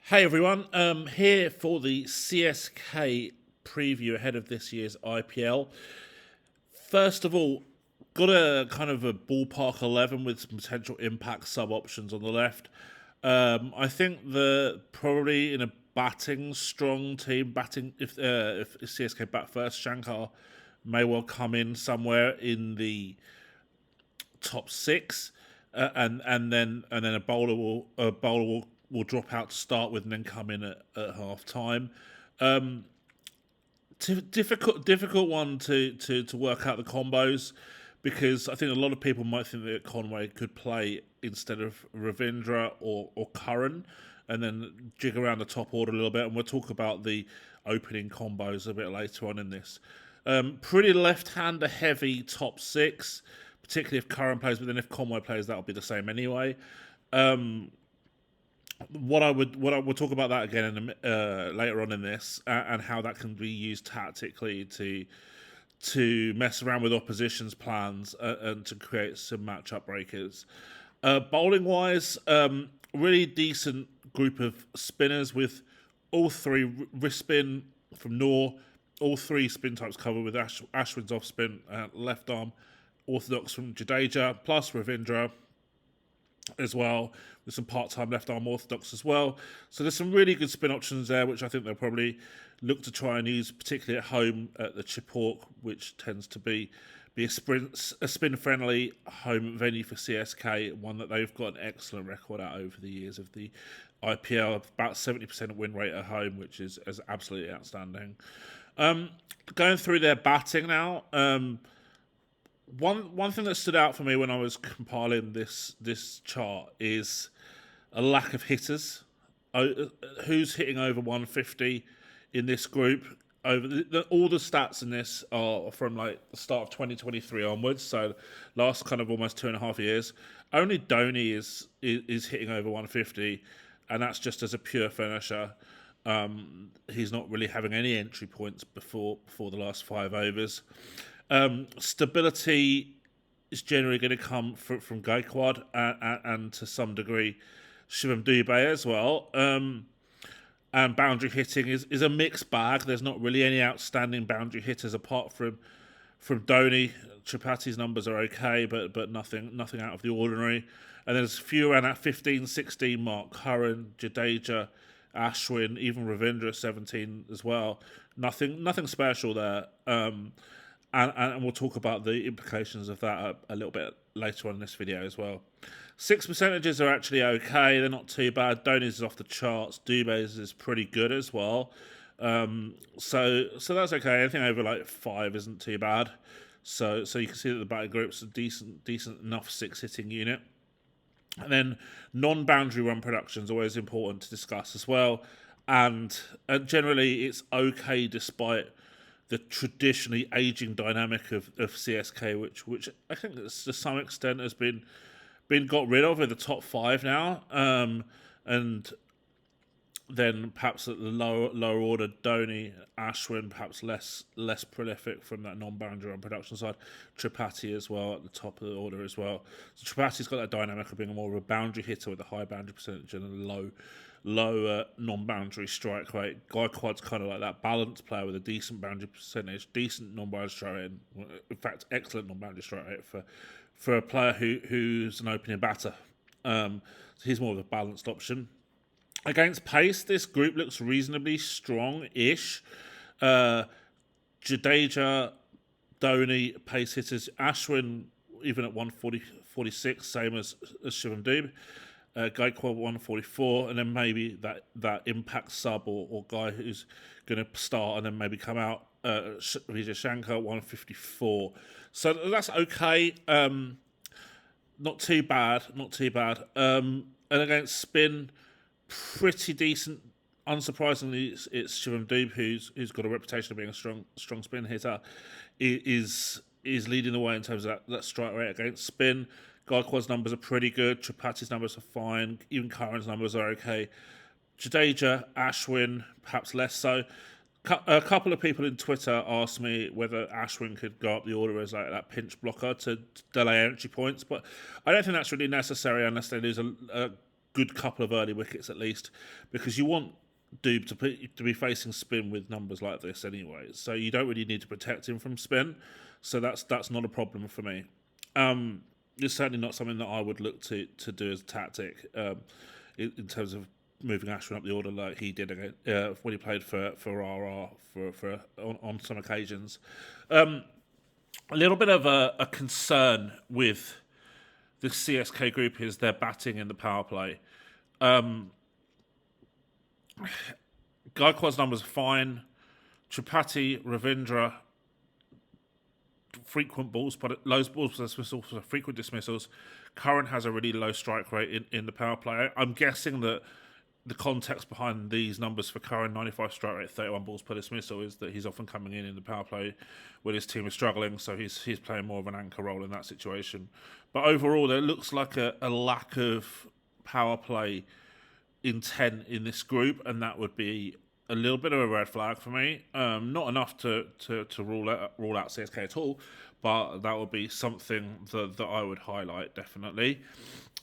Hey everyone, here for the CSK preview ahead of this year's IPL. First of all, got a kind of a ballpark 11 with some potential impact sub options on the left. I think the probably in a batting strong team, batting if CSK bat first, Shankar may well come in somewhere in the top six, and then a bowler will drop out to start with and then come in at half time. Difficult one to work out the combos because I think a lot of people might think that Conway could play instead of Ravindra or Curran and then jig around the top order a little bit, and we'll talk about the opening combos a bit later on in this. Pretty left-hander heavy top six, particularly if Curran plays, but then if Conway plays, that'll be the same anyway. We'll talk about that again later on in this, and how that can be used tactically to mess around with opposition's plans and to create some matchup breakers. Bowling wise, really decent group of spinners with all three wrist spin from Noor, all three spin types covered with Ashwin's off spin, left arm orthodox from Jadeja, plus Ravindra as well, with some part-time left-arm orthodox as well. So there's some really good spin options there, which I think they'll probably look to try and use, particularly at home at the Chipawk, which tends to be a spin-friendly home venue for CSK, one that they've got an excellent record at over the years of the IPL, about 70% win rate at home, which is absolutely outstanding. Going through their batting now, one thing that stood out for me when I was compiling this chart is a lack of hitters. Who's hitting over 150 in this group? All the stats in this are from like the start of 2023 onwards, so last kind of almost 2.5 years. Only Dhoni is hitting over 150, and that's just as a pure finisher. He's not really having any entry points before the last 5 overs. Stability is generally going to come from Gaikwad and to some degree Shivam Dube as well. And boundary hitting is a mixed bag. There's not really any outstanding boundary hitters apart from Dhoni. Tripathi's numbers are okay, but nothing out of the ordinary. And there's a few around that 15, 16 mark. Curran, Jadeja, Ashwin, even Ravindra 17 as well. Nothing special there. And we'll talk about the implications of that a little bit later on in this video as well. 6 percentages are actually okay. They're not too bad. Dhoni's is off the charts. Dube's is pretty good as well. So that's okay. Anything over like 5 isn't too bad. So you can see that the batting group's a decent enough 6 hitting unit. And then non-boundary run production is always important to discuss as well. And generally it's okay despite the traditionally aging dynamic of CSK, which I think to some extent has been got rid of in the top 5 now, and then perhaps at the lower order, Dhoni, Ashwin, perhaps less prolific from that non-boundary run production side. Tripathi as well at the top of the order as well. So Tripathi's got that dynamic of being more of a boundary hitter with a high boundary percentage and a low non-boundary strike rate. Gaikwad's kind of like that balanced player with a decent boundary percentage, decent non-boundary strike rate, in fact, excellent non-boundary strike rate for a player who's an opening batter. So he's more of a balanced option. Against pace, this group looks reasonably strong-ish. Jadeja, Dhoni, pace hitters. Ashwin, even at 146, same as Shivam Dube. Gaikwad 144, and then maybe that impact sub or guy who's going to start and then maybe come out, Vijay Shankar 154. So that's okay. Not too bad. And against spin, pretty decent. Unsurprisingly, it's Shivam Dube who's got a reputation of being a strong spin hitter. Is leading the way in terms of that strike rate against spin. Gaikwad's numbers are pretty good. Tripathi's numbers are fine. Even Curran's numbers are okay. Jadeja, Ashwin, perhaps less so. A couple of people in Twitter asked me whether Ashwin could go up the order as like that pinch blocker to delay entry points, but I don't think that's really necessary unless they lose a good couple of early wickets at least, because you want Doob to be facing spin with numbers like this anyway. So you don't really need to protect him from spin. So that's not a problem for me. It's certainly not something that I would look to do as a tactic in terms of moving Ashwin up the order like he did when he played for RR on some occasions. A little bit of a concern with the CSK group is their batting in the power play. Gaikwad's numbers are fine. Tripathi, Ravindra, frequent balls, but low balls dismissals, frequent dismissals. Curran has a really low strike rate in the power play. I'm guessing that the context behind these numbers for Curran, 95 strike rate, 31 balls per dismissal, is that he's often coming in the power play when his team is struggling, so he's playing more of an anchor role in that situation. But overall, there looks like a lack of power play intent in this group, and that would be a little bit of a red flag for me. Not enough to rule out CSK at all, but that would be something that I would highlight definitely.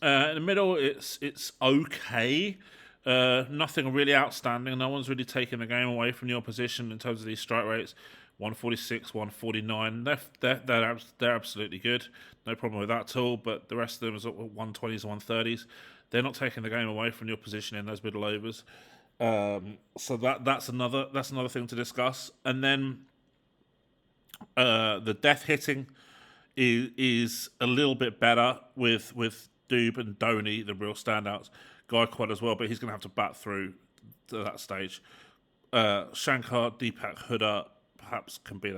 In the middle, it's okay. Nothing really outstanding. No one's really taking the game away from the opposition in terms of these strike rates. 146, 149. They're absolutely good. No problem with that at all. But the rest of them is 120s, 130s. They're not taking the game away from the opposition in those middle overs. So that's another thing to discuss. And then the death hitting is a little bit better with Doob and Dhoni, the real standouts. Gaikwad as well, but he's going to have to bat through to that stage. Shankar, Deepak Hooda perhaps can be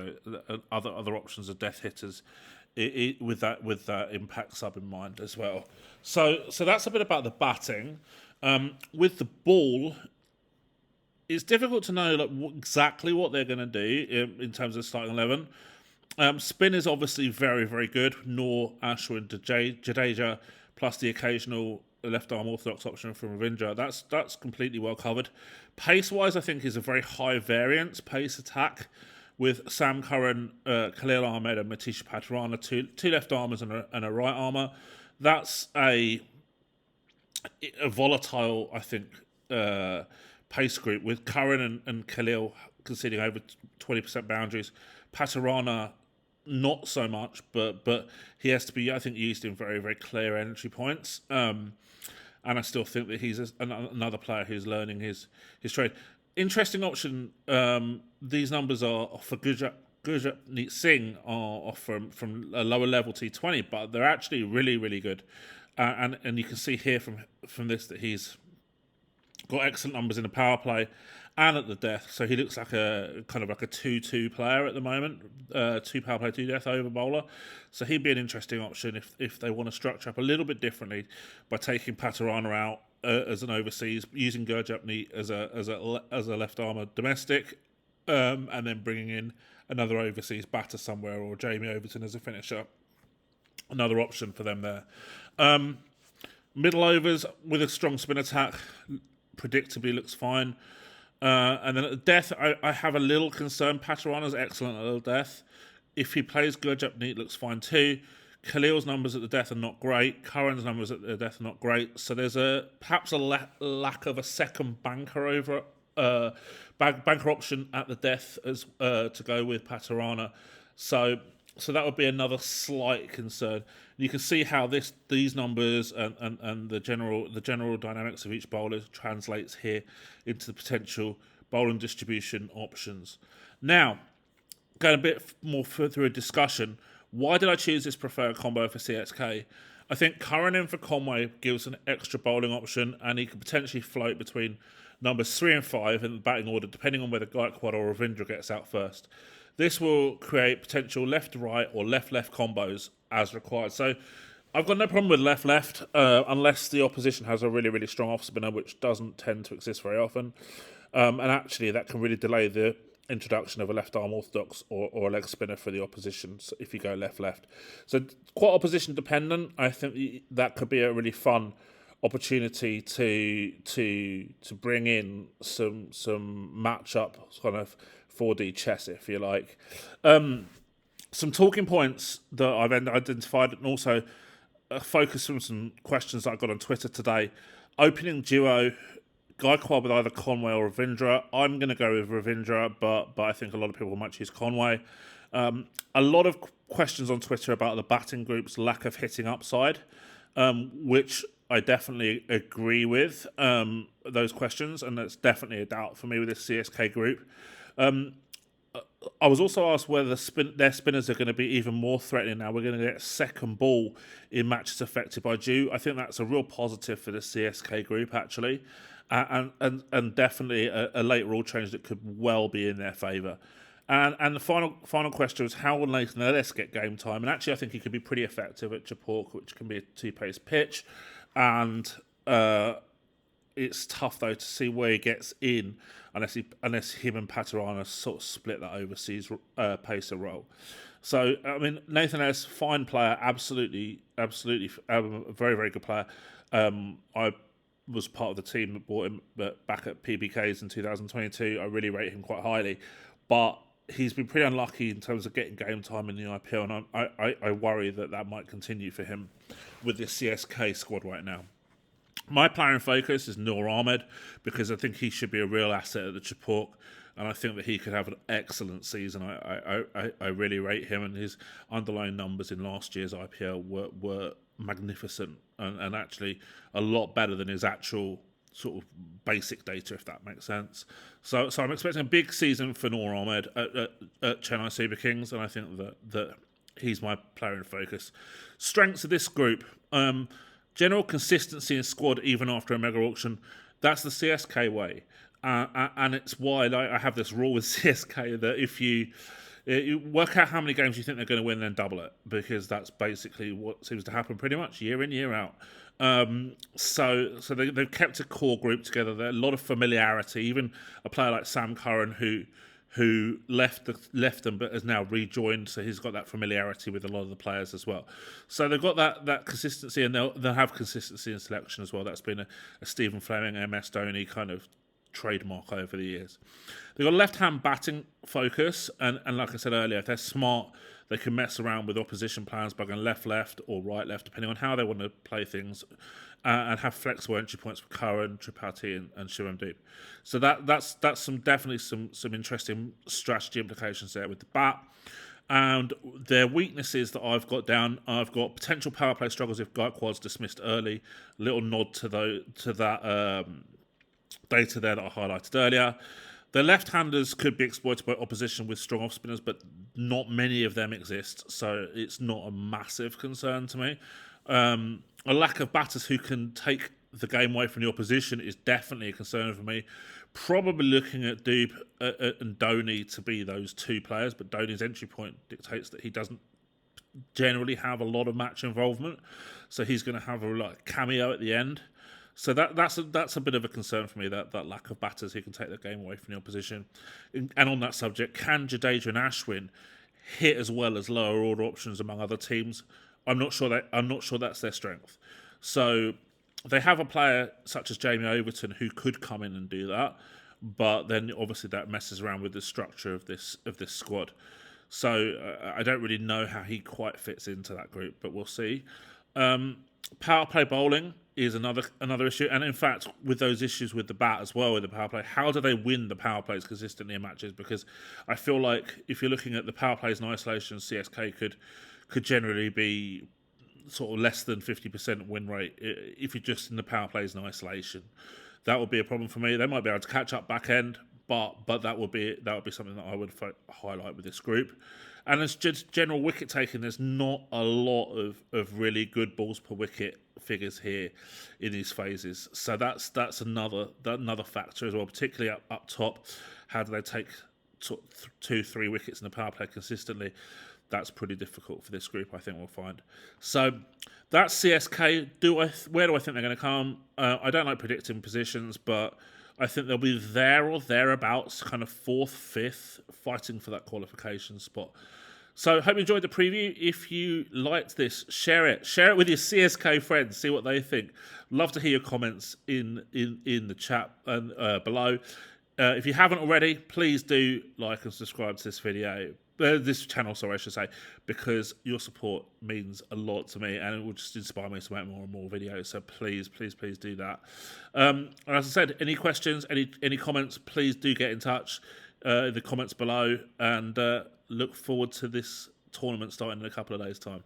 other options of death hitters with that impact sub in mind as well. So that's a bit about the batting. With the ball, it's difficult to know exactly what they're going to do in terms of starting 11. Spin is obviously very, very good. Noor, Ashwin, Jadeja, plus the occasional left arm orthodox option from Ravindra. That's completely well covered. Pace wise, I think is a very high variance pace attack with Sam Curran, Khalil Ahmed, and Matisha Patirana, two left armers and a right armer. That's a volatile, I think, pace group with Curran and Khalil conceding over 20% boundaries. Patirana, not so much, but he has to be, I think, used in very, very clear entry points. And I still think that he's another player who's learning his trade. Interesting option. These numbers are for Gurjapneet Singh are from a lower level T20, but they're actually really, really good. And you can see here from this that he's got excellent numbers in the power play and at the death. So he looks like a 2-2 player at the moment. 2 power play, 2 death over bowler. So he'd be an interesting option if they want to structure up a little bit differently by taking Patirana out as an overseas, using Gurjapneet as a left armour domestic, and then bringing in another overseas batter somewhere, or Jamie Overton as a finisher. Another option for them there. Middle overs with a strong spin attack predictably looks fine. And then at the death, I have a little concern. Patirana's excellent at the death. If he plays Gurjapneet, looks fine too. Khalil's numbers at the death are not great. Curran's numbers at the death are not great. So there's perhaps a lack of a second banker banker option at the death as to go with Patirana. So that would be another slight concern. You can see how these numbers and the general dynamics of each bowler translates here into the potential bowling distribution options. Now, going a bit more through a discussion, why did I choose this preferred combo for CSK? I think Curran in for Conway gives an extra bowling option, and he could potentially float between numbers 3 and 5 in the batting order, depending on whether Gaikwad or Ravindra gets out first. This will create potential left-right or left-left combos as required. So I've got no problem with left-left unless the opposition has a really, really strong off-spinner, which doesn't tend to exist very often. And actually, that can really delay the introduction of a left-arm orthodox or a leg spinner for the opposition if you go left-left. So quite opposition-dependent. I think that could be a really fun opportunity to bring in some matchup kind of 4D chess, if you like. Some talking points that I've identified, and also a focus from some questions that I got on Twitter today. Opening duo, Gaikwad with either Conway or Ravindra. I'm going to go with Ravindra, but I think a lot of people might choose Conway. A lot of questions on Twitter about the batting group's lack of hitting upside, which I definitely agree with those questions, and that's definitely a doubt for me with this CSK group. I was also asked whether their spinners are going to be even more threatening now. We're going to get second ball in matches affected by dew. I think that's a real positive for the CSK group, actually, and definitely a late rule change that could well be in their favour. And the final question was, how will Nathan Ellis get game time? And actually, I think he could be pretty effective at Jaipur, which can be a two-pace pitch, and it's tough though to see where he gets in unless him and Patarana sort of split that overseas pacer role. So I mean, Nathan Ellis, fine player, absolutely, a very, very good player. I was part of the team that bought him back at PBKs in 2022. I really rate him quite highly, but he's been pretty unlucky in terms of getting game time in the IPL, and I worry that might continue for him with the CSK squad right now. My player in focus is Noor Ahmed, because I think he should be a real asset at the Chapok, and I think that he could have an excellent season. I really rate him, and his underlying numbers in last year's IPL were magnificent, and actually a lot better than his actual sort of basic data, if that makes sense. So I'm expecting a big season for Noor Ahmed at Chennai Super Kings, and I think that he's my player in focus. Strengths of this group. General consistency in squad even after a mega auction. That's the CSK way. And it's why I have this rule with CSK that if you work out how many games you think they're going to win, then double it, because that's basically what seems to happen pretty much year in, year out. So they've kept a core group together. There's a lot of familiarity. Even a player like Sam Curran, who left them but has now rejoined, so he's got that familiarity with a lot of the players as well. So they've got that consistency, and they'll have consistency in selection as well. That's been a Stephen Fleming, MS Dhoni kind of trademark over the years. They've got a left-hand batting focus, and like I said earlier, if they're smart, they can mess around with opposition plans by going left or right, depending on how they want to play things, and have flexible entry points for Curran, Tripathi, and Shivam Dube. So that's definitely some interesting strategy implications there with the bat. And their weaknesses that I've got down, I've got potential power play struggles if Gaikwad's dismissed early. Little nod to that data there that I highlighted earlier. The left-handers could be exploited by opposition with strong off-spinners, but not many of them exist, so it's not a massive concern to me. A lack of batters who can take the game away from the opposition is definitely a concern for me. Probably looking at Dube and Dhoni to be those two players, but Dhoni's entry point dictates that he doesn't generally have a lot of match involvement, so he's going to have a cameo at the end. So that's a bit of a concern for me, that lack of batters who can take the game away from the opposition. And on that subject, can Jadeja and Ashwin hit as well as lower order options among other teams? I'm not sure that's their strength. So they have a player such as Jamie Overton who could come in and do that, but then obviously that messes around with the structure of this squad. So I don't really know how he quite fits into that group, but we'll see. Power play bowling is another issue, and in fact, with those issues with the bat as well, with the power play, how do they win the power plays consistently in matches? Because I feel like if you're looking at the power plays in isolation, CSK could generally be sort of less than 50% win rate if you're just in the power plays in isolation. That would be a problem for me. They might be able to catch up back end, but that would be something that I would highlight with this group. And as just general wicket taking, there's not a lot of really good balls per wicket figures here in these phases. So that's another factor as well, particularly up top. How do they take 2-3 wickets in the power play consistently? That's pretty difficult for this group, I think we'll find. So that's CSK. Where do I think they're going to come? I don't like predicting positions, but I think they'll be there or thereabouts, kind of 4th, 5th, fighting for that qualification spot. So hope you enjoyed the preview. If you liked this, share it. Share it with your CSK friends. See what they think. Love to hear your comments in the chat and below. If you haven't already, please do like and subscribe to this video. this channel, sorry, I should say, because your support means a lot to me, and it will just inspire me to make more and more videos. So please do that. And as I said, any questions, any comments, please do get in touch in the comments below, and look forward to this tournament starting in a couple of days' time.